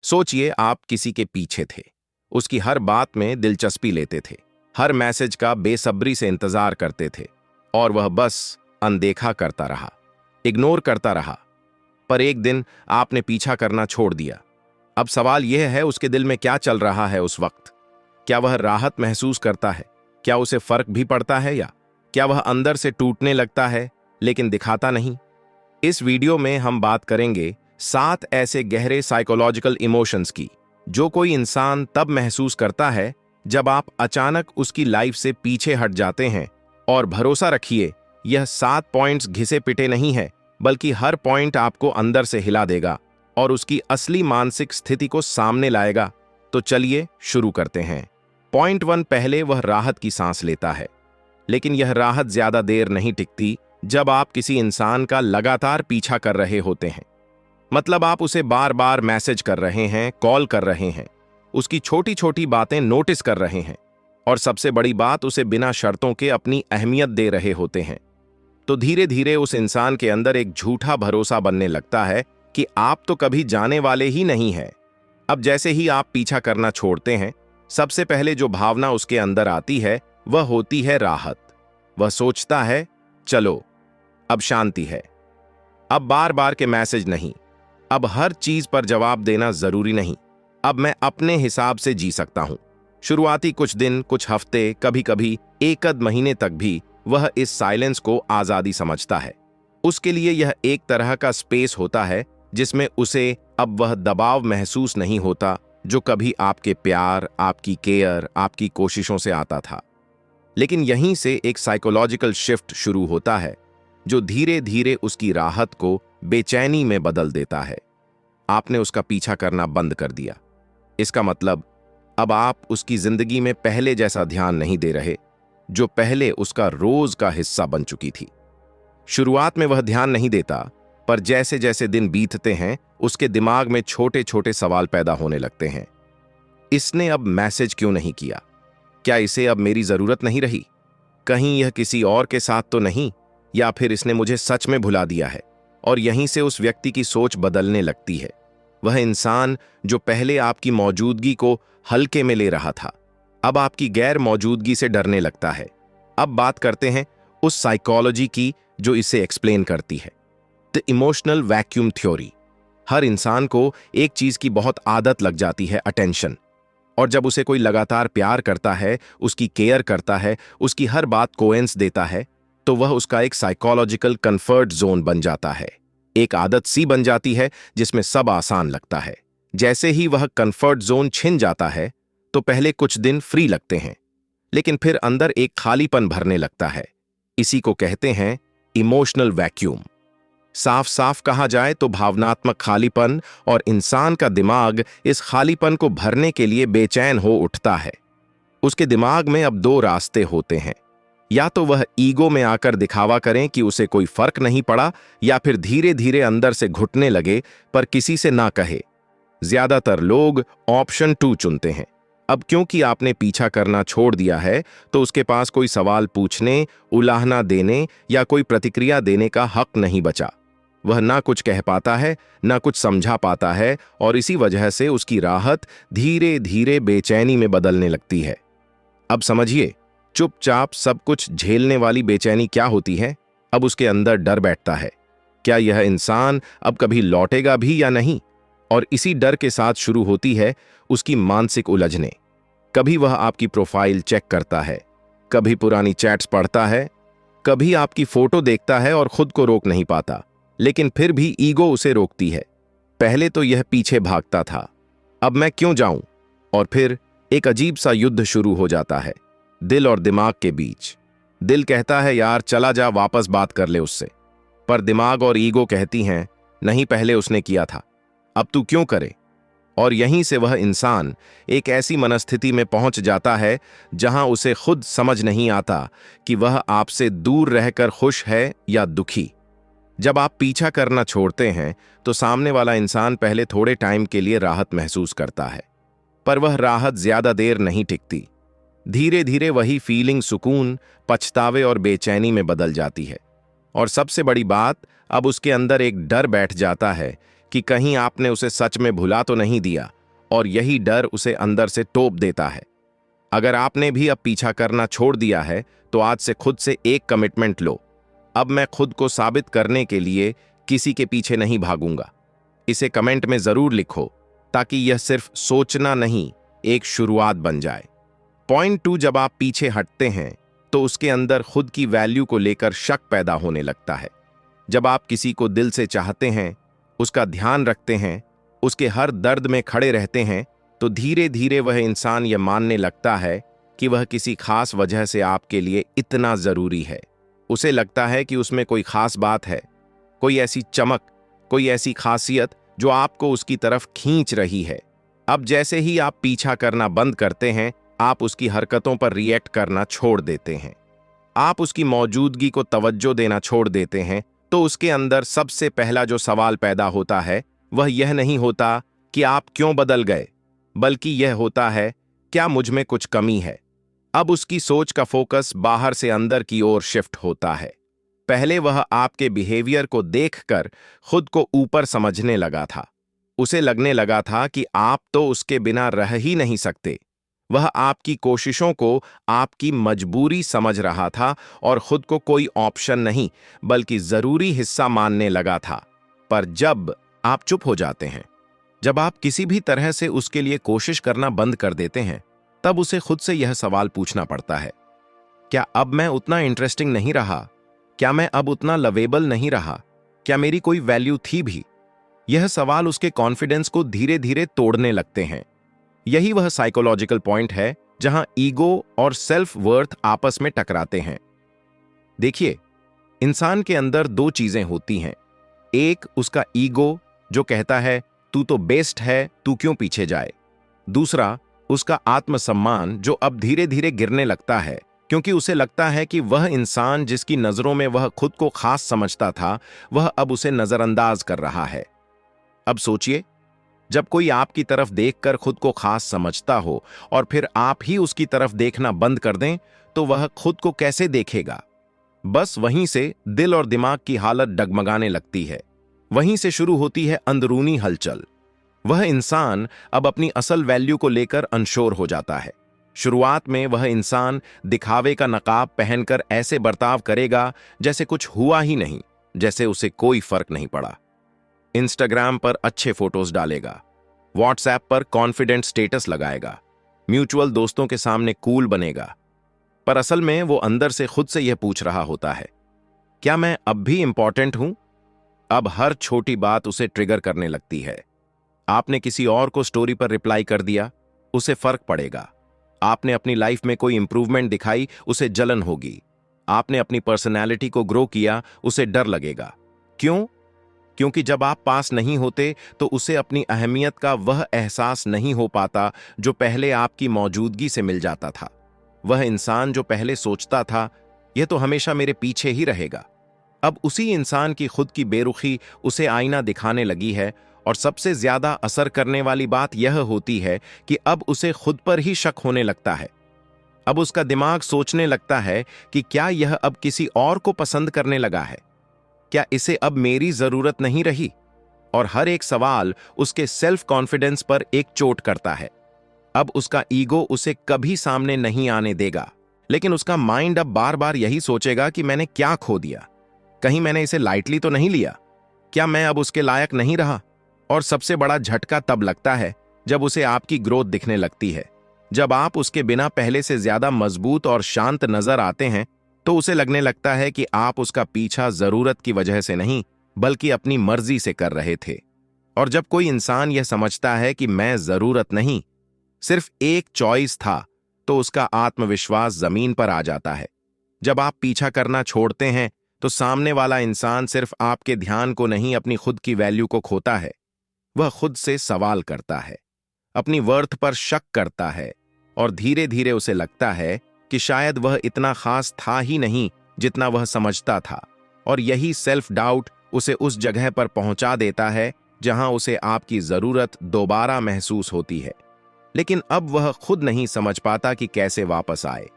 सोचिए आप किसी के पीछे थे, उसकी हर बात में दिलचस्पी लेते थे, हर मैसेज का बेसब्री से इंतजार करते थे और वह बस अनदेखा करता रहा, इग्नोर करता रहा। पर एक दिन आपने पीछा करना छोड़ दिया। अब सवाल यह है, उसके दिल में क्या चल रहा है उस वक्त? क्या वह राहत महसूस करता है? क्या उसे फर्क भी पड़ता है, या क्या वह अंदर से टूटने लगता है लेकिन दिखाता नहीं? इस वीडियो में हम बात करेंगे 7 ऐसे गहरे साइकोलॉजिकल इमोशंस की जो कोई इंसान तब महसूस करता है जब आप अचानक उसकी लाइफ से पीछे हट जाते हैं। और भरोसा रखिए, यह 7 पॉइंट्स घिसे पिटे नहीं है, बल्कि हर पॉइंट आपको अंदर से हिला देगा और उसकी असली मानसिक स्थिति को सामने लाएगा। तो चलिए शुरू करते हैं। पॉइंट 1, पहले वह राहत की सांस लेता है। लेकिन यह राहत ज्यादा देर नहीं टिकती जब आप किसी इंसान का लगातार पीछा कर रहे होते हैं। मतलब आप उसे बार बार मैसेज कर रहे हैं, कॉल कर रहे हैं, उसकी छोटी छोटी बातें नोटिस कर रहे हैं और सबसे बड़ी बात, उसे बिना शर्तों के अपनी अहमियत दे रहे होते हैं। तो धीरे धीरे उस इंसान के अंदर एक झूठा भरोसा बनने लगता है कि आप तो कभी जाने वाले ही नहीं हैं। अब जैसे ही आप पीछा करना छोड़ते हैं, सबसे पहले जो भावना उसके अंदर आती है वह होती है राहत। वह सोचता है, चलो अब शांति है, अब बार बार के मैसेज नहीं, अब हर चीज पर जवाब देना जरूरी नहीं, अब मैं अपने हिसाब से जी सकता हूं। शुरुआती कुछ दिन, कुछ हफ्ते, कभी कभी एक आध महीने तक भी वह इस साइलेंस को आजादी समझता है। उसके लिए यह एक तरह का स्पेस होता है जिसमें उसे अब वह दबाव महसूस नहीं होता जो कभी आपके प्यार, आपकी केयर, आपकी कोशिशों से आता था। लेकिन यहीं से एक साइकोलॉजिकल शिफ्ट शुरू होता है जो धीरे धीरे उसकी राहत को बेचैनी में बदल देता है। आपने उसका पीछा करना बंद कर दिया। इसका मतलब अब आप उसकी जिंदगी में पहले जैसा ध्यान नहीं दे रहे, जो पहले उसका रोज का हिस्सा बन चुकी थी। शुरुआत में वह ध्यान नहीं देता, पर जैसे जैसे दिन बीतते हैं उसके दिमाग में छोटे छोटे सवाल पैदा होने लगते हैं। इसने अब मैसेज क्यों नहीं किया? क्या इसे अब मेरी जरूरत नहीं रही? कहीं यह किसी और के साथ तो नहीं, या फिर इसने मुझे सच में भुला दिया है? और यहीं से उस व्यक्ति की सोच बदलने लगती है। वह इंसान जो पहले आपकी मौजूदगी को हल्के में ले रहा था, अब आपकी गैर मौजूदगी से डरने लगता है। अब बात करते हैं उस साइकोलॉजी की जो इसे एक्सप्लेन करती है, द इमोशनल वैक्यूम थ्योरी। हर इंसान को एक चीज की बहुत आदत लग जाती है, अटेंशन। और जब उसे कोई लगातार प्यार करता है, उसकी केयर करता है, उसकी हर बात कोएंस देता है, तो वह उसका एक साइकोलॉजिकल कंफर्ट जोन बन जाता है। एक आदत सी बन जाती है जिसमें सब आसान लगता है। जैसे ही वह कंफर्ट जोन छिन जाता है तो पहले कुछ दिन फ्री लगते हैं, लेकिन फिर अंदर एक खालीपन भरने लगता है। इसी को कहते हैं इमोशनल वैक्यूम। साफ साफ कहा जाए तो भावनात्मक खालीपन, और इंसान का दिमाग इस खालीपन को भरने के लिए बेचैन हो उठता है। उसके दिमाग में अब 2 रास्ते होते हैं, या तो वह ईगो में आकर दिखावा करें कि उसे कोई फर्क नहीं पड़ा, या फिर धीरे धीरे अंदर से घुटने लगे पर किसी से ना कहे। ज्यादातर लोग ऑप्शन 2 चुनते हैं। अब क्योंकि आपने पीछा करना छोड़ दिया है तो उसके पास कोई सवाल पूछने, उलाहना देने या कोई प्रतिक्रिया देने का हक नहीं बचा। वह ना कुछ कह पाता है, ना कुछ समझा पाता है, और इसी वजह से उसकी राहत धीरे धीरे बेचैनी में बदलने लगती है। अब समझिए, चुपचाप सब कुछ झेलने वाली बेचैनी क्या होती है। अब उसके अंदर डर बैठता है, क्या यह इंसान अब कभी लौटेगा भी या नहीं? और इसी डर के साथ शुरू होती है उसकी मानसिक उलझने। कभी वह आपकी प्रोफाइल चेक करता है, कभी पुरानी चैट्स पढ़ता है, कभी आपकी फोटो देखता है और खुद को रोक नहीं पाता, लेकिन फिर भी ईगो उसे रोकती है। पहले तो यह पीछे भागता था, अब मैं क्यों जाऊं? और फिर एक अजीब सा युद्ध शुरू हो जाता है दिल और दिमाग के बीच। दिल कहता है, यार चला जा, वापस बात कर ले उससे। पर दिमाग और ईगो कहती हैं, नहीं, पहले उसने किया था, अब तू क्यों करे? और यहीं से वह इंसान एक ऐसी मनस्थिति में पहुंच जाता है जहां उसे खुद समझ नहीं आता कि वह आपसे दूर रहकर खुश है या दुखी। जब आप पीछा करना छोड़ते हैं तो सामने वाला इंसान पहले थोड़े टाइम के लिए राहत महसूस करता है, पर वह राहत ज्यादा देर नहीं टिकती। धीरे धीरे वही फीलिंग सुकून, पछतावे और बेचैनी में बदल जाती है। और सबसे बड़ी बात, अब उसके अंदर एक डर बैठ जाता है कि कहीं आपने उसे सच में भुला तो नहीं दिया, और यही डर उसे अंदर से टोप देता है। अगर आपने भी अब पीछा करना छोड़ दिया है, तो आज से खुद से एक कमिटमेंट लो। अब मैं खुद को साबित करने के लिए किसी के पीछे नहीं भागूंगा। इसे कमेंट में जरूर लिखो, ताकि यह सिर्फ सोचना नहीं, एक शुरुआत बन जाए। पॉइंट 2, जब आप पीछे हटते हैं तो उसके अंदर खुद की वैल्यू को लेकर शक पैदा होने लगता है। जब आप किसी को दिल से चाहते हैं, उसका ध्यान रखते हैं, उसके हर दर्द में खड़े रहते हैं, तो धीरे धीरे वह इंसान यह मानने लगता है कि वह किसी खास वजह से आपके लिए इतना जरूरी है। उसे लगता है कि उसमें कोई खास बात है, कोई ऐसी चमक, कोई ऐसी खासियत जो आपको उसकी तरफ खींच रही है। अब जैसे ही आप पीछा करना बंद करते हैं, आप उसकी हरकतों पर रिएक्ट करना छोड़ देते हैं, आप उसकी मौजूदगी को तवज्जो देना छोड़ देते हैं, तो उसके अंदर सबसे पहला जो सवाल पैदा होता है वह यह नहीं होता कि आप क्यों बदल गए, बल्कि यह होता है, क्या मुझ में कुछ कमी है। अब उसकी सोच का फोकस बाहर से अंदर की ओर शिफ्ट होता है। पहले वह आपके बिहेवियर को देखकर खुद को ऊपर समझने लगा था। उसे लगने लगा था कि आप तो उसके बिना रह ही नहीं सकते। वह आपकी कोशिशों को आपकी मजबूरी समझ रहा था और खुद को कोई ऑप्शन नहीं, बल्कि जरूरी हिस्सा मानने लगा था। पर जब आप चुप हो जाते हैं, जब आप किसी भी तरह से उसके लिए कोशिश करना बंद कर देते हैं, तब उसे खुद से यह सवाल पूछना पड़ता है, क्या अब मैं उतना इंटरेस्टिंग नहीं रहा? क्या मैं अब उतना लवेबल नहीं रहा? क्या मेरी कोई वैल्यू थी भी? यह सवाल उसके कॉन्फिडेंस को धीरे धीरे तोड़ने लगते हैं। यही वह साइकोलॉजिकल पॉइंट है जहां ईगो और सेल्फ वर्थ आपस में टकराते हैं। देखिए, इंसान के अंदर दो चीजें होती हैं। एक उसका ईगो जो कहता है तू तो बेस्ट है, तू क्यों पीछे जाए। दूसरा उसका आत्मसम्मान जो अब धीरे धीरे गिरने लगता है, क्योंकि उसे लगता है कि वह इंसान जिसकी नजरों में वह खुद को खास समझता था, वह अब उसे नजरअंदाज कर रहा है। अब सोचिए, जब कोई आपकी तरफ देखकर खुद को खास समझता हो और फिर आप ही उसकी तरफ देखना बंद कर दें, तो वह खुद को कैसे देखेगा? बस वहीं से दिल और दिमाग की हालत डगमगाने लगती है। वहीं से शुरू होती है अंदरूनी हलचल। वह इंसान अब अपनी असल वैल्यू को लेकर अनश्योर हो जाता है। शुरुआत में वह इंसान दिखावे का नकाब पहनकर ऐसे बर्ताव करेगा जैसे कुछ हुआ ही नहीं, जैसे उसे कोई फर्क नहीं पड़ा। इंस्टाग्राम पर अच्छे फोटोज डालेगा, व्हाट्सएप पर कॉन्फिडेंट स्टेटस लगाएगा, म्यूचुअल दोस्तों के सामने कूल बनेगा। पर असल में वो अंदर से खुद से यह पूछ रहा होता है, क्या मैं अब भी इंपॉर्टेंट हूं? अब हर छोटी बात उसे ट्रिगर करने लगती है। आपने किसी और को स्टोरी पर रिप्लाई कर दिया, उसे फर्क पड़ेगा। आपने अपनी लाइफ में कोई इंप्रूवमेंट दिखाई, उसे जलन होगी। आपने अपनी पर्सनैलिटी को ग्रो किया, उसे डर लगेगा। क्यों? क्योंकि जब आप पास नहीं होते तो उसे अपनी अहमियत का वह एहसास नहीं हो पाता जो पहले आपकी मौजूदगी से मिल जाता था। वह इंसान जो पहले सोचता था यह तो हमेशा मेरे पीछे ही रहेगा, अब उसी इंसान की खुद की बेरुखी उसे आईना दिखाने लगी है। और सबसे ज्यादा असर करने वाली बात यह होती है कि अब उसे खुद पर ही शक होने लगता है। अब उसका दिमाग सोचने लगता है कि क्या यह अब किसी और को पसंद करने लगा है? क्या इसे अब मेरी जरूरत नहीं रही? और हर एक सवाल उसके सेल्फ कॉन्फिडेंस पर एक चोट करता है। अब उसका ईगो उसे कभी सामने नहीं आने देगा, लेकिन उसका माइंड अब बार बार यही सोचेगा कि मैंने क्या खो दिया? कहीं मैंने इसे लाइटली तो नहीं लिया? क्या मैं अब उसके लायक नहीं रहा? और सबसे बड़ा झटका तब लगता है जब उसे आपकी ग्रोथ दिखने लगती है। जब आप उसके बिना पहले से ज्यादा मजबूत और शांत नजर आते हैं, तो उसे लगने लगता है कि आप उसका पीछा जरूरत की वजह से नहीं, बल्कि अपनी मर्जी से कर रहे थे। और जब कोई इंसान यह समझता है कि मैं जरूरत नहीं, सिर्फ एक चॉइस था, तो उसका आत्मविश्वास जमीन पर आ जाता है। जब आप पीछा करना छोड़ते हैं, तो सामने वाला इंसान सिर्फ आपके ध्यान को नहीं, अपनी खुद की वैल्यू को खोता है। वह खुद से सवाल करता है, अपनी वर्थ पर शक करता है, और धीरे धीरे उसे लगता है कि शायद वह इतना खास था ही नहीं जितना वह समझता था। और यही सेल्फ डाउट उसे उस जगह पर पहुंचा देता है जहां उसे आपकी जरूरत दोबारा महसूस होती है। लेकिन अब वह खुद नहीं समझ पाता कि कैसे वापस आए।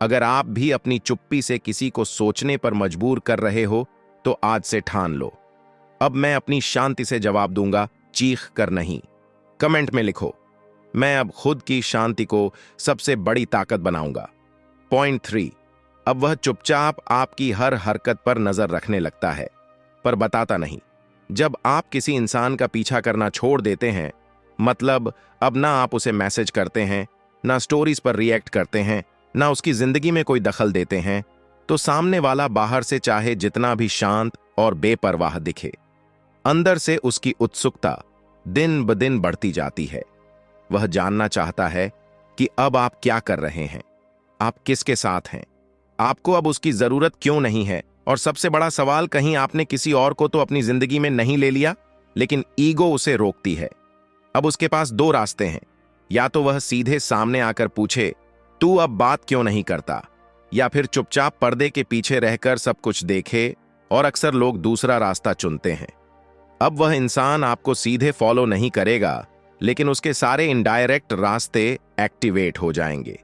अगर आप भी अपनी चुप्पी से किसी को सोचने पर मजबूर कर रहे हो, तो आज से ठान लो, अब मैं अपनी शांति से जवाब दूंगा, चीख कर नहीं। कमेंट में लिखो, मैं अब खुद की शांति को सबसे बड़ी ताकत बनाऊंगा। पॉइंट 3, अब वह चुपचाप आपकी हर हरकत पर नजर रखने लगता है, पर बताता नहीं। जब आप किसी इंसान का पीछा करना छोड़ देते हैं, मतलब अब ना आप उसे मैसेज करते हैं, ना स्टोरीज पर रिएक्ट करते हैं, ना उसकी जिंदगी में कोई दखल देते हैं, तो सामने वाला बाहर से चाहे जितना भी शांत और बेपरवाह दिखे, अंदर से उसकी उत्सुकता दिन ब दिन बढ़ती जाती है। वह जानना चाहता है कि अब आप क्या कर रहे हैं, आप किसके साथ हैं, आपको अब उसकी जरूरत क्यों नहीं है, और सबसे बड़ा सवाल, कहीं आपने किसी और को तो अपनी जिंदगी में नहीं ले लिया। लेकिन ईगो उसे रोकती है। अब उसके पास दो रास्ते हैं, या तो वह सीधे सामने आकर पूछे, तू अब बात क्यों नहीं करता, या फिर चुपचाप पर्दे के पीछे रहकर सब कुछ देखे, और अक्सर लोग दूसरा रास्ता चुनते हैं। अब वह इंसान आपको सीधे फॉलो नहीं करेगा, लेकिन उसके सारे इनडायरेक्ट रास्ते एक्टिवेट हो जाएंगे।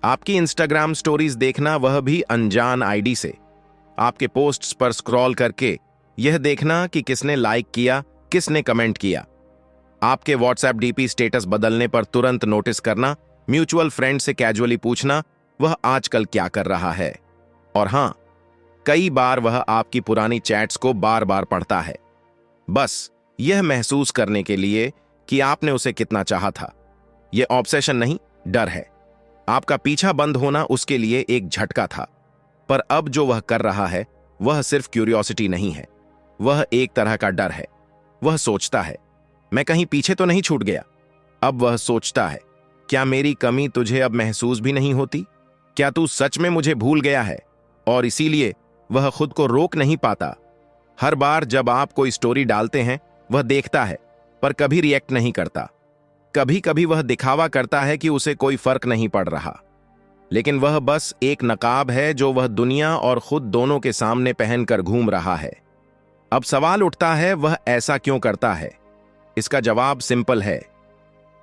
आपकी इंस्टाग्राम स्टोरीज देखना, वह भी अनजान आईडी से, आपके पोस्ट्स पर स्क्रॉल करके यह देखना कि किसने लाइक किया, किसने कमेंट किया, आपके व्हाट्सएप डीपी स्टेटस बदलने पर तुरंत नोटिस करना, म्यूचुअल फ्रेंड से कैजुअली पूछना वह आजकल क्या कर रहा है, और हां, कई बार वह आपकी पुरानी चैट्स को बार बार पढ़ता है, बस यह महसूस करने के लिए कि आपने उसे कितना चाहा था। यह ऑब्सेशन नहीं, डर है। आपका पीछा बंद होना उसके लिए एक झटका था, पर अब जो वह कर रहा है वह सिर्फ क्यूरियोसिटी नहीं है, वह एक तरह का डर है। वह सोचता है, मैं कहीं पीछे तो नहीं छूट गया। अब वह सोचता है, क्या मेरी कमी तुझे अब महसूस भी नहीं होती, क्या तू सच में मुझे भूल गया है। और इसीलिए वह खुद को रोक नहीं पाता। हर बार जब आप कोई स्टोरी डालते हैं, वह देखता है पर कभी रिएक्ट नहीं करता। कभी कभी वह दिखावा करता है कि उसे कोई फर्क नहीं पड़ रहा, लेकिन वह बस एक नकाब है जो वह दुनिया और खुद दोनों के सामने पहनकर घूम रहा है। अब सवाल उठता है, वह ऐसा क्यों करता है? इसका जवाब सिंपल है।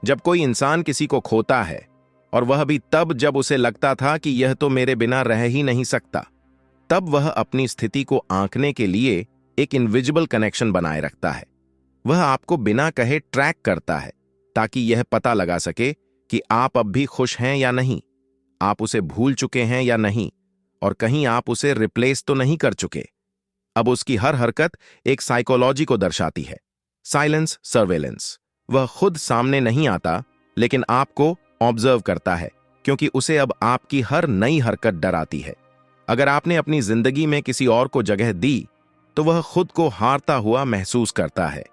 जब कोई इंसान किसी को खोता है, और वह भी तब जब उसे लगता था कि यह तो मेरे बिना रह ही नहीं सकता, तब वह अपनी स्थिति को आंकने के लिए एक इनविजिबल कनेक्शन बनाए रखता है। वह आपको बिना कहे ट्रैक करता है, ताकि यह पता लगा सके कि आप अब भी खुश हैं या नहीं, आप उसे भूल चुके हैं या नहीं, और कहीं आप उसे रिप्लेस तो नहीं कर चुके। अब उसकी हर हरकत एक साइकोलॉजी को दर्शाती है, साइलेंस सर्वेलेंस। वह खुद सामने नहीं आता, लेकिन आपको ऑब्जर्व करता है, क्योंकि उसे अब आपकी हर नई हरकत डराती है। अगर आपने अपनी जिंदगी में किसी और को जगह दी, तो वह खुद को हारता हुआ महसूस करता है।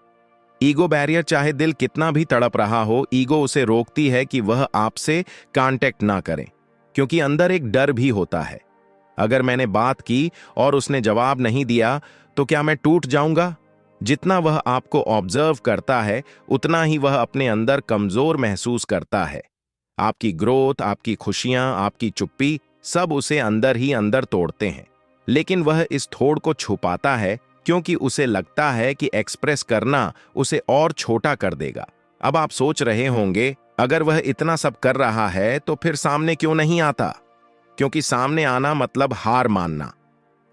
ईगो बैरियर, चाहे दिल कितना भी तड़प रहा हो, ईगो उसे रोकती है कि वह आपसे कांटेक्ट ना करें, क्योंकि अंदर एक डर भी होता है। अगर मैंने बात की और उसने जवाब नहीं दिया, तो क्या मैं टूट जाऊंगा? जितना वह आपको ऑब्जर्व करता है, उतना ही वह अपने अंदर कमजोर महसूस करता है। आपकी ग्रोथ, आपकी खुशियां, आपकी चुप्पी, सब उसे अंदर ही अंदर तोड़ते हैं। लेकिन वह इस थोड़ को छुपाता है, क्योंकि उसे लगता है कि एक्सप्रेस करना उसे और छोटा कर देगा। अब आप सोच रहे होंगे, अगर वह इतना सब कर रहा है तो फिर सामने क्यों नहीं आता? क्योंकि सामने आना मतलब हार मानना,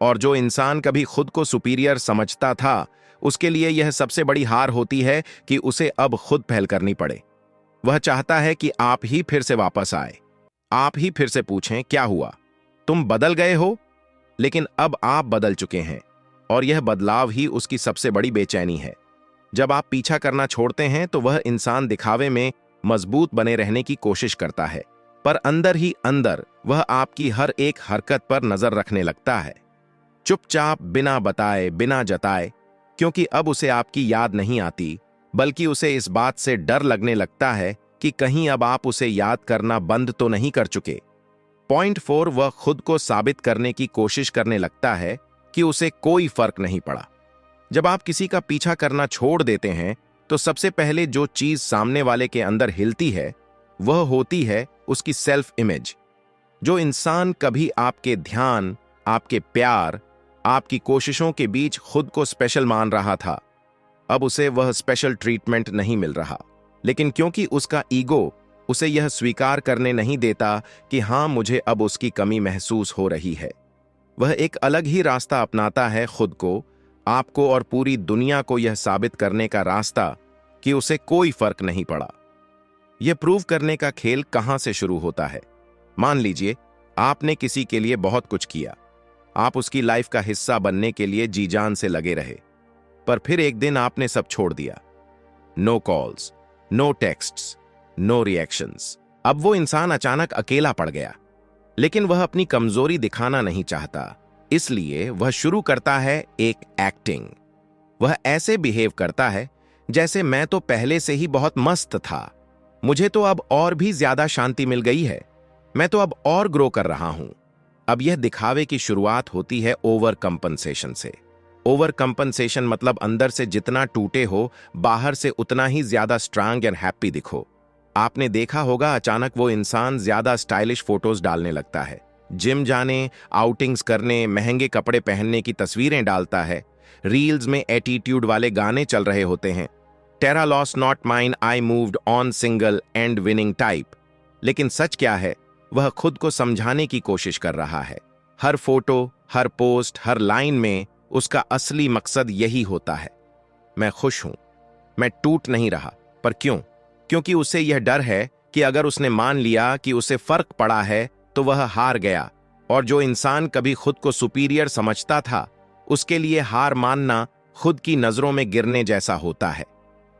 और जो इंसान कभी खुद को सुपीरियर समझता था, उसके लिए यह सबसे बड़ी हार होती है कि उसे अब खुद पहल करनी पड़े। वह चाहता है कि आप ही फिर से वापस आए, आप ही फिर से पूछें, क्या हुआ, तुम बदल गए हो? लेकिन अब आप बदल चुके हैं, और यह बदलाव ही उसकी सबसे बड़ी बेचैनी है। जब आप पीछा करना छोड़ते हैं, तो वह इंसान दिखावे में मजबूत बने रहने की कोशिश करता है, पर अंदर ही अंदर वह आपकी हर एक हरकत पर नजर रखने लगता है, चुपचाप, बिना बताए, बिना जताए, क्योंकि अब उसे आपकी याद नहीं आती, बल्कि उसे इस बात से डर लगने लगता है कि कहीं अब आप उसे याद करना बंद तो नहीं कर चुके। पॉइंट 4, वह खुद को साबित करने की कोशिश करने लगता है कि उसे कोई फर्क नहीं पड़ा। जब आप किसी का पीछा करना छोड़ देते हैं, तो सबसे पहले जो चीज सामने वाले के अंदर हिलती है, वह होती है उसकी सेल्फ इमेज। जो इंसान कभी आपके ध्यान, आपके प्यार, आपकी कोशिशों के बीच खुद को स्पेशल मान रहा था, अब उसे वह स्पेशल ट्रीटमेंट नहीं मिल रहा। लेकिन क्योंकि उसका ईगो उसे यह स्वीकार करने नहीं देता कि हां, मुझे अब उसकी कमी महसूस हो रही है, वह एक अलग ही रास्ता अपनाता है खुद को आपको और पूरी दुनिया को यह साबित करने का रास्ता कि उसे कोई फर्क नहीं पड़ा। यह प्रूव करने का खेल कहां से शुरू होता है? मान लीजिए आपने किसी के लिए बहुत कुछ किया, आप उसकी लाइफ का हिस्सा बनने के लिए जी जान से लगे रहे, पर फिर एक दिन आपने सब छोड़ दिया। No calls, no texts, no reactions. अब वो इंसान अचानक अकेला पड़ गया, लेकिन वह अपनी कमजोरी दिखाना नहीं चाहता, इसलिए वह शुरू करता है एक एक्टिंग। वह ऐसे बिहेव करता है जैसे मैं तो पहले से ही बहुत मस्त था, मुझे तो अब और भी ज्यादा शांति मिल गई है, मैं तो अब और ग्रो कर रहा हूं। अब यह दिखावे की शुरुआत होती है ओवर कंपनसेशन से। ओवर कंपनसेशन मतलब अंदर से जितना टूटे हो, बाहर से उतना ही ज्यादा स्ट्रांग एंड हैप्पी दिखो। आपने देखा होगा अचानक वो इंसान ज्यादा स्टाइलिश फोटोज डालने लगता है, जिम जाने, आउटिंग्स करने, महंगे कपड़े पहनने की तस्वीरें डालता है, रील्स में एटीट्यूड वाले गाने चल रहे होते हैं, टेरा loss not mine, I moved on, single and winning type. लेकिन सच क्या है? वह खुद को समझाने की कोशिश कर रहा है। हर फोटो, हर पोस्ट, हर लाइन में उसका असली मकसद यही होता है, मैं खुश हूं, मैं टूट नहीं रहा। पर क्यों? क्योंकि उसे यह डर है कि अगर उसने मान लिया कि उसे फर्क पड़ा है तो वह हार गया, और जो इंसान कभी खुद को सुपीरियर समझता था, उसके लिए हार मानना खुद की नजरों में गिरने जैसा होता है।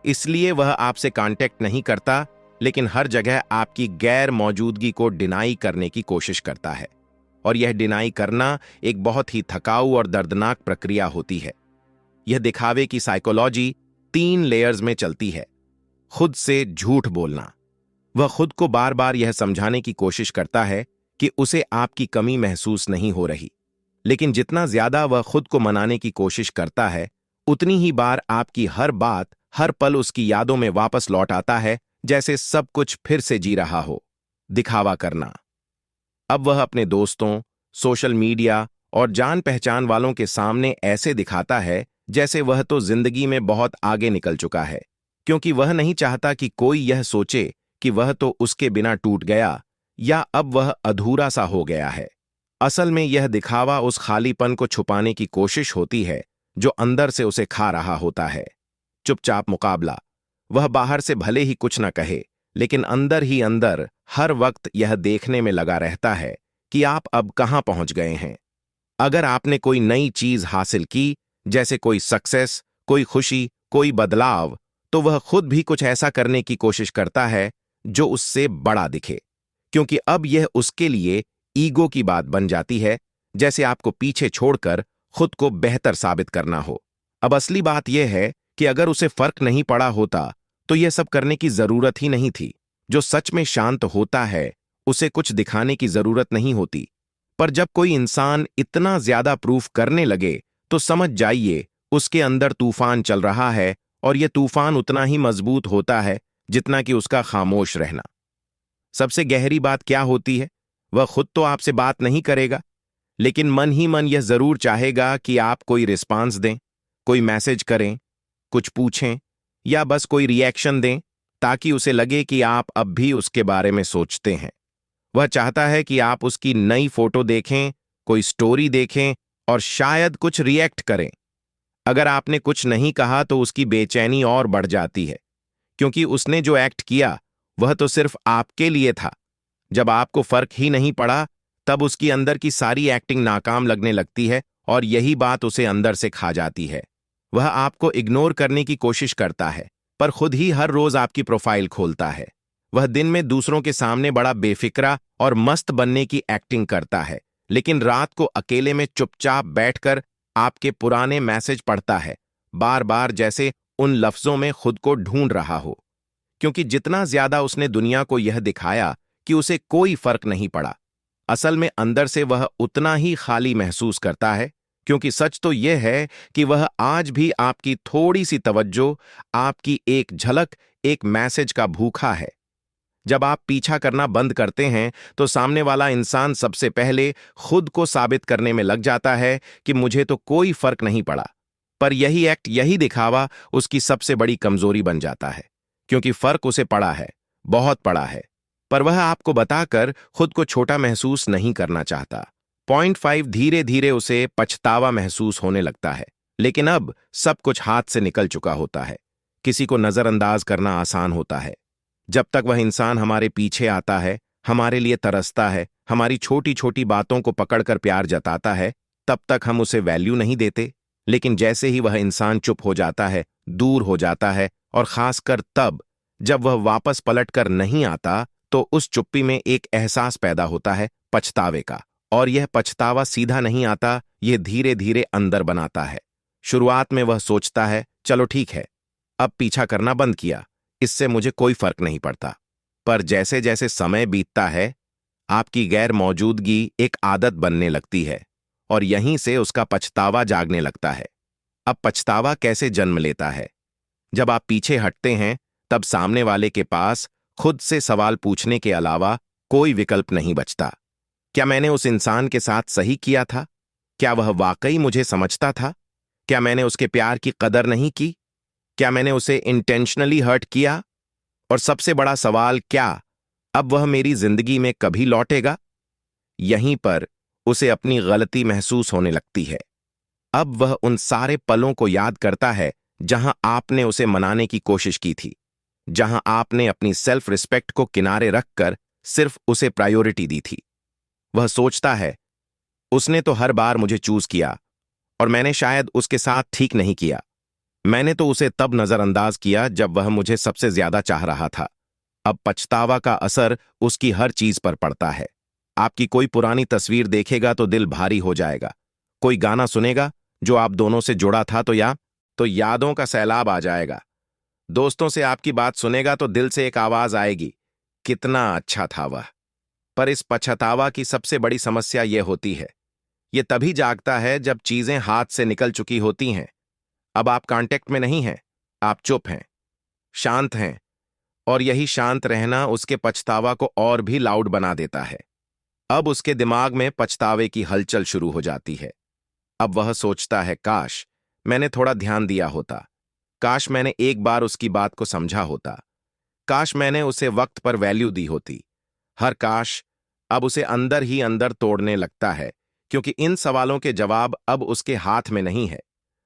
इसलिए वह आपसे कांटेक्ट नहीं करता, लेकिन हर जगह आपकी गैर मौजूदगी को डिनाई करने की कोशिश करता है। और यह डिनाई करना एक बहुत ही थकाऊ और दर्दनाक प्रक्रिया होती है। यह दिखावे की साइकोलॉजी 3 लेयर्स में चलती है। खुद से झूठ बोलना। वह खुद को बार बार यह समझाने की कोशिश करता है कि उसे आपकी कमी महसूस नहीं हो रही, लेकिन जितना ज्यादा वह खुद को मनाने की कोशिश करता है, उतनी ही बार आपकी हर बात, हर पल उसकी यादों में वापस लौट आता है, जैसे सब कुछ फिर से जी रहा हो। दिखावा करना। अब वह अपने दोस्तों, सोशल मीडिया और जान पहचान वालों के सामने ऐसे दिखाता है जैसे वह तो जिंदगी में बहुत आगे निकल चुका है, क्योंकि वह नहीं चाहता कि कोई यह सोचे कि वह तो उसके बिना टूट गया या अब वह अधूरा सा हो गया है। असल में यह दिखावा उस खालीपन को छुपाने की कोशिश होती है जो अंदर से उसे खा रहा होता है। चुपचाप मुकाबला। वह बाहर से भले ही कुछ न कहे, लेकिन अंदर ही अंदर हर वक्त यह देखने में लगा रहता है कि आप अब कहां पहुंच गए हैं। अगर आपने कोई नई चीज हासिल की, जैसे कोई सक्सेस, कोई खुशी, कोई बदलाव, तो वह खुद भी कुछ ऐसा करने की कोशिश करता है जो उससे बड़ा दिखे, क्योंकि अब यह उसके लिए ईगो की बात बन जाती है, जैसे आपको पीछे छोड़कर खुद को बेहतर साबित करना हो। अब असली बात यह है कि अगर उसे फर्क नहीं पड़ा होता तो यह सब करने की जरूरत ही नहीं थी। जो सच में शांत होता है, उसे कुछ दिखाने की जरूरत नहीं होती। पर जब कोई इंसान इतना ज्यादा प्रूफ करने लगे, तो समझ जाइए उसके अंदर तूफान चल रहा है, और यह तूफान उतना ही मजबूत होता है जितना कि उसका खामोश रहना। सबसे गहरी बात क्या होती है? वह खुद तो आपसे बात नहीं करेगा, लेकिन मन ही मन यह जरूर चाहेगा कि आप कोई रिस्पांस दें, कोई मैसेज करें, कुछ पूछें या बस कोई रिएक्शन दें, ताकि उसे लगे कि आप अब भी उसके बारे में सोचते हैं। वह चाहता है कि आप उसकी नई फोटो देखें, कोई स्टोरी देखें और शायद कुछ रिएक्ट करें। अगर आपने कुछ नहीं कहा तो उसकी बेचैनी और बढ़ जाती है, क्योंकि उसने जो एक्ट किया वह तो सिर्फ आपके लिए था। जब आपको फर्क ही नहीं पड़ा, तब उसकी अंदर की सारी एक्टिंग नाकाम लगने लगती है, और यही बात उसे अंदर से खा जाती है। वह आपको इग्नोर करने की कोशिश करता है, पर खुद ही हर रोज आपकी प्रोफाइल खोलता है। वह दिन में दूसरों के सामने बड़ा बेफिक्रा और मस्त बनने की एक्टिंग करता है, लेकिन रात को अकेले में चुपचाप बैठकर आपके पुराने मैसेज पढ़ता है, बार बार जैसे उन लफ्जों में खुद को ढूंढ रहा हो। क्योंकि जितना ज्यादा उसने दुनिया को यह दिखाया कि उसे कोई फर्क नहीं पड़ा, असल में अंदर से वह उतना ही खाली महसूस करता है, क्योंकि सच तो यह है कि वह आज भी आपकी थोड़ी सी तवज्जो, आपकी एक झलक, एक मैसेज का भूखा है। जब आप पीछा करना बंद करते हैं, तो सामने वाला इंसान सबसे पहले खुद को साबित करने में लग जाता है कि मुझे तो कोई फर्क नहीं पड़ा। पर यही एक्ट, यही दिखावा उसकी सबसे बड़ी कमजोरी बन जाता है, क्योंकि फर्क उसे पड़ा है, बहुत पड़ा है, पर वह आपको बताकर खुद को छोटा महसूस नहीं करना चाहता। पॉइंट 5 धीरे धीरे उसे पछतावा महसूस होने लगता है। लेकिन अब सब कुछ हाथ से निकल चुका होता है। किसी को नजरअंदाज करना आसान होता है। जब तक वह इंसान हमारे पीछे आता है, हमारे लिए तरसता है, हमारी छोटी छोटी बातों को पकड़कर प्यार जताता है, तब तक हम उसे वैल्यू नहीं देते। लेकिन जैसे ही वह इंसान चुप हो जाता है, दूर हो जाता है, और खासकर तब जब वह वापस पलटकर नहीं आता, तो उस चुप्पी में एक एहसास पैदा होता है, पछतावे का। और यह पछतावा सीधा नहीं आता, यह धीरे धीरे अंदर बनाता है। शुरुआत में वह सोचता है, चलो ठीक है, अब पीछा करना बंद किया, इससे मुझे कोई फर्क नहीं पड़ता। पर जैसे जैसे समय बीतता है, आपकी गैर मौजूदगी एक आदत बनने लगती है, और यहीं से उसका पछतावा जागने लगता है। अब पछतावा कैसे जन्म लेता है? जब आप पीछे हटते हैं, तब सामने वाले के पास खुद से सवाल पूछने के अलावा कोई विकल्प नहीं बचता। क्या मैंने उस इंसान के साथ सही किया था? क्या वह वाकई मुझे समझता था? क्या मैंने उसके प्यार की कदर नहीं की? क्या मैंने उसे इंटेंशनली हर्ट किया? और सबसे बड़ा सवाल, क्या अब वह मेरी जिंदगी में कभी लौटेगा? यहीं पर उसे अपनी गलती महसूस होने लगती है। अब वह उन सारे पलों को याद करता है जहां आपने उसे मनाने की कोशिश की थी, जहां आपने अपनी सेल्फ रिस्पेक्ट को किनारे रखकर सिर्फ उसे प्रायोरिटी दी थी। वह सोचता है, उसने तो हर बार मुझे चूज किया, और मैंने शायद उसके साथ ठीक नहीं किया। मैंने तो उसे तब नजरअंदाज किया जब वह मुझे सबसे ज्यादा चाह रहा था। अब पछतावा का असर उसकी हर चीज पर पड़ता है। आपकी कोई पुरानी तस्वीर देखेगा तो दिल भारी हो जाएगा। कोई गाना सुनेगा जो आप दोनों से जुड़ा था तो यादों का सैलाब आ जाएगा। दोस्तों से आपकी बात सुनेगा तो दिल से एक आवाज आएगी, कितना अच्छा था वह। पर इस पछतावा की सबसे बड़ी समस्या यह होती है, यह तभी जागता है जब चीजें हाथ से निकल चुकी होती हैं। अब आप कांटेक्ट में नहीं हैं, आप चुप हैं, शांत हैं, और यही शांत रहना उसके पछतावा को और भी लाउड बना देता है। अब उसके दिमाग में पछतावे की हलचल शुरू हो जाती है। अब वह सोचता है, काश मैंने थोड़ा ध्यान दिया होता, काश मैंने एक बार उसकी बात को समझा होता, काश मैंने उसे वक्त पर वैल्यू दी होती। हर काश अब उसे अंदर ही अंदर तोड़ने लगता है, क्योंकि इन सवालों के जवाब अब उसके हाथ में नहीं है।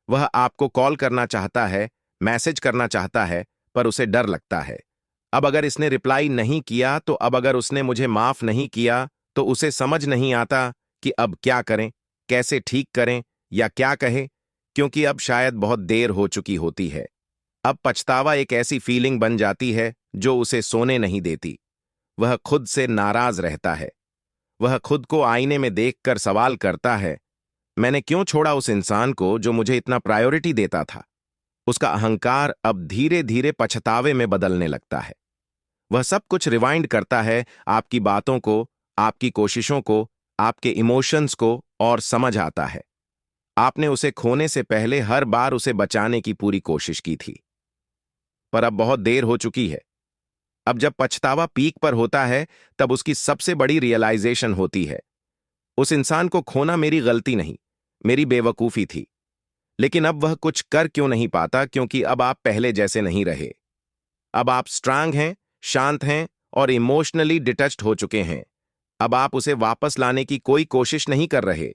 वह आपको कॉल करना चाहता है, मैसेज करना चाहता है, पर उसे डर लगता है। अब अगर इसने रिप्लाई नहीं किया, तो अब अगर उसने मुझे माफ नहीं किया, तो उसे समझ नहीं आता कि अब क्या करें, कैसे ठीक करें, या क्या कहे, क्योंकि अब शायद बहुत देर हो चुकी होती है। अब पछतावा एक ऐसी फीलिंग बन जाती है जो उसे सोने नहीं देती। वह खुद से नाराज रहता है। वह खुद को आईने में देखकर सवाल करता है, मैंने क्यों छोड़ा उस इंसान को जो मुझे इतना प्रायोरिटी देता था? उसका अहंकार अब धीरे धीरे पछतावे में बदलने लगता है। वह सब कुछ रिवाइंड करता है, आपकी बातों को, आपकी कोशिशों को, आपके इमोशंस को, और समझ आता है आपने उसे खोने से पहले हर बार उसे बचाने की पूरी कोशिश की थी। पर अब बहुत देर हो चुकी है। अब जब पछतावा पीक पर होता है, तब उसकी सबसे बड़ी रियलाइजेशन होती है, उस इंसान को खोना मेरी गलती नहीं, मेरी बेवकूफी थी। लेकिन अब वह कुछ कर क्यों नहीं पाता? क्योंकि अब आप पहले जैसे नहीं रहे। अब आप स्ट्रांग हैं, शांत हैं, और इमोशनली डिटच्ड हो चुके हैं। अब आप उसे वापस लाने की कोई कोशिश नहीं कर रहे।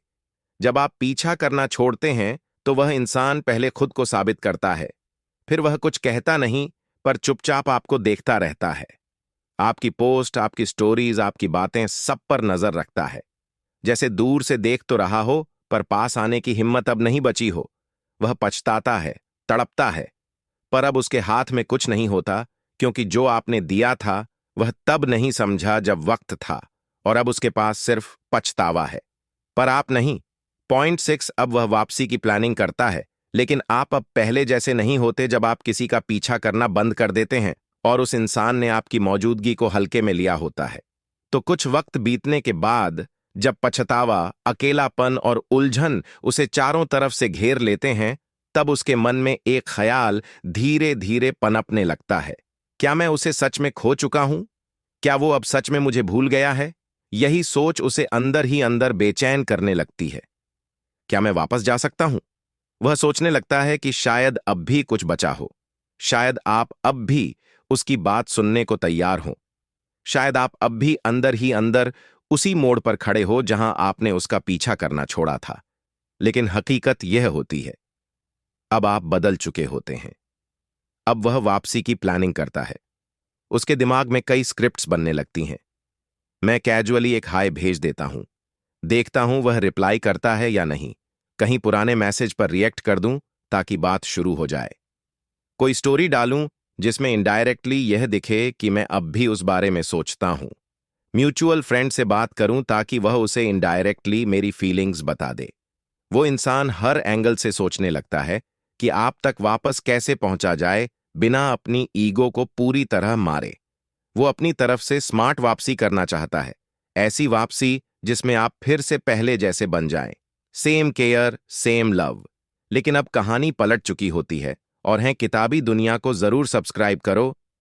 जब आप पीछा करना छोड़ते हैं, तो वह इंसान पहले खुद को साबित करता है। फिर वह कुछ कहता नहीं, पर चुपचाप आपको देखता रहता है। आपकी पोस्ट, आपकी स्टोरीज, आपकी बातें, सब पर नजर रखता है। जैसे दूर से देख तो रहा हो, पर पास आने की हिम्मत अब नहीं बची हो। वह पछताता है, तड़पता है, पर अब उसके हाथ में कुछ नहीं होता, क्योंकि जो आपने दिया था वह तब नहीं समझा जब वक्त था, और अब उसके पास सिर्फ पछतावा है। पर आप नहीं। पॉइंट 6, अब वह वापसी की प्लानिंग करता है, लेकिन आप अब पहले जैसे नहीं होते। जब आप किसी का पीछा करना बंद कर देते हैं और उस इंसान ने आपकी मौजूदगी को हल्के में लिया होता है, तो कुछ वक्त बीतने के बाद जब पछतावा, अकेलापन और उलझन उसे चारों तरफ से घेर लेते हैं, तब उसके मन में एक ख्याल धीरे धीरे पनपने लगता है, क्या मैं उसे सच में खो चुका हूं? क्या वो अब सच में मुझे भूल गया है? यही सोच उसे अंदर ही अंदर बेचैन करने लगती है। क्या मैं वापस जा सकता हूं? वह सोचने लगता है कि शायद अब भी कुछ बचा हो। शायद आप अब भी उसकी बात सुनने को तैयार हो। शायद आप अब भी अंदर ही अंदर उसी मोड़ पर खड़े हो जहां आपने उसका पीछा करना छोड़ा था। लेकिन हकीकत यह होती है, अब आप बदल चुके होते हैं। अब वह वापसी की प्लानिंग करता है। उसके दिमाग में कई स्क्रिप्ट्स बनने लगती हैं। मैं कैजुअली एक हाय भेज देता हूं, देखता हूं वह रिप्लाई करता है या नहीं। कहीं पुराने मैसेज पर रिएक्ट कर दूं ताकि बात शुरू हो जाए। कोई स्टोरी डालूं जिसमें इनडायरेक्टली यह दिखे कि मैं अब भी उस बारे में सोचता हूं। म्यूचुअल फ्रेंड से बात करूं ताकि वह उसे इनडायरेक्टली मेरी फीलिंग्स बता दे। वो इंसान हर एंगल से सोचने लगता है कि आप तक वापस कैसे पहुंचा जाए बिना अपनी ईगो को पूरी तरह मारे। वो अपनी तरफ से स्मार्ट वापसी करना चाहता है, ऐसी वापसी जिसमें आप फिर से पहले जैसे बन जाएं। Same care, same love. लेकिन अब कहानी पलट चुकी होती है और हैं किताबी दुनिया को जरूर सब्सक्राइब करो।